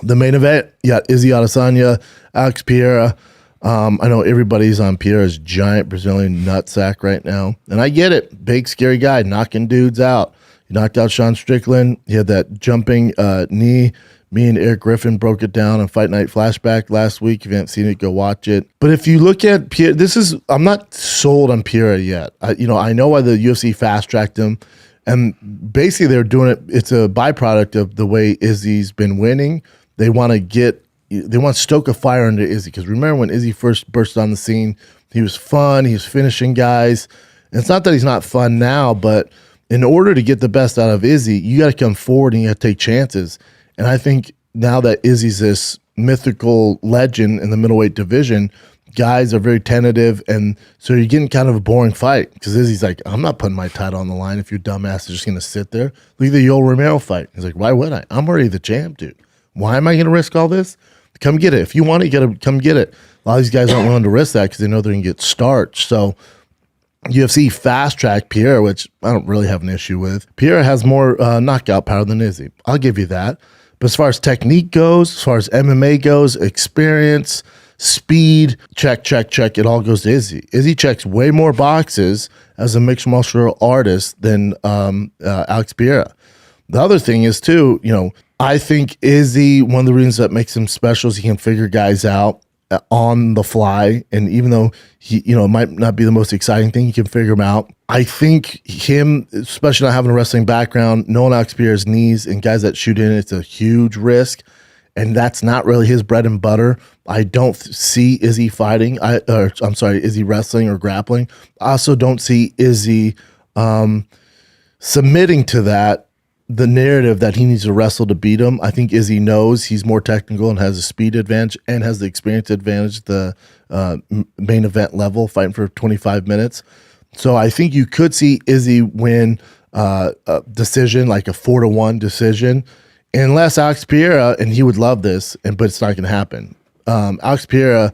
The main event, you got Izzy Adesanya, Alex Pereira. I know everybody's on Pereira's giant Brazilian nutsack right now. And I get it. Big, scary guy, knocking dudes out. He knocked out Sean Strickland. He had that jumping knee. Me and Eric Griffin broke it down on Fight Night Flashback last week. If you haven't seen it, go watch it. But if you look at Pereira, I'm not sold on Pereira yet. I know why the UFC fast-tracked him. And basically they're doing it. It's a byproduct of the way Izzy's been winning. They want to stoke a fire into Izzy. Because remember when Izzy first burst on the scene, he was fun. He was finishing guys. And it's not that he's not fun now, but in order to get the best out of Izzy, you got to come forward and you got to take chances. And I think now that Izzy's this mythical legend in the middleweight division, guys are very tentative, and so you're getting kind of a boring fight because Izzy's like, I'm not putting my title on the line if your dumbass is just going to sit there. Look at the Yoel Romero fight. He's like, why would I? I'm already the champ, dude. Why am I going to risk all this? Come get it. If you want it, you got to come get it. A lot of these guys aren't willing to risk that because they know they're going to get starched. So UFC fast-track Pereira, which I don't really have an issue with. Pereira has more knockout power than Izzy. I'll give you that. But as far as technique goes, as far as MMA goes, experience, speed, check. It all goes to Izzy. Izzy checks way more boxes as a mixed martial artist than Alex Pereira. The other thing is, too, I think Izzy, one of the reasons that makes him special is he can figure guys out on the fly. And even though he, it might not be the most exciting thing, he can figure them out. I think him, especially not having a wrestling background, knowing Alex Pereira's knees and guys that shoot in, it's a huge risk. And that's not really his bread and butter. I don't see Izzy fighting. Izzy wrestling or grappling. I also don't see Izzy submitting to that, the narrative that he needs to wrestle to beat him. I think Izzy knows he's more technical and has a speed advantage and has the experience advantage, the main event level, fighting for 25 minutes. So I think you could see Izzy win a decision, like a 4-1 decision, unless Alex Pereira, and he would love this, but it's not going to happen. Alex Pereira,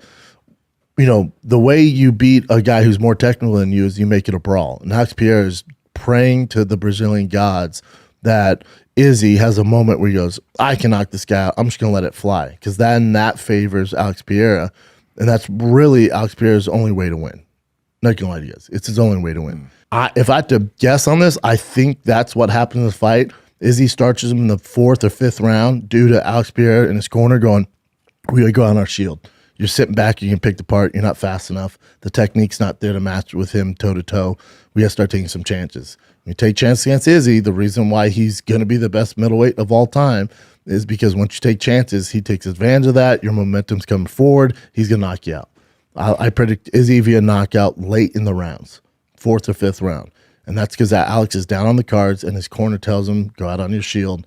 the way you beat a guy who's more technical than you is you make it a brawl. And Alex Pereira is praying to the Brazilian gods that Izzy has a moment where he goes, I can knock this guy out. I'm just going to let it fly. Because then that favors Alex Pereira. And that's really Alex Pereira's only way to win. Not going to lie to you guys. It's his only way to win. If I had to guess on this, I think that's what happened in the fight. Izzy starches him in the 4th or 5th round due to Alex Pereira in his corner going, we got to go on our shield. You're sitting back, you can pick the part, you're not fast enough. The technique's not there to match with him toe-to-toe. We got to start taking some chances. When you take chances against Izzy, the reason why he's going to be the best middleweight of all time is because once you take chances, he takes advantage of that. Your momentum's coming forward. He's going to knock you out. I predict Izzy via knockout late in the rounds, 4th or 5th round. And that's because Alex is down on the cards and his corner tells him, go out on your shield,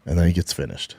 and then he gets finished.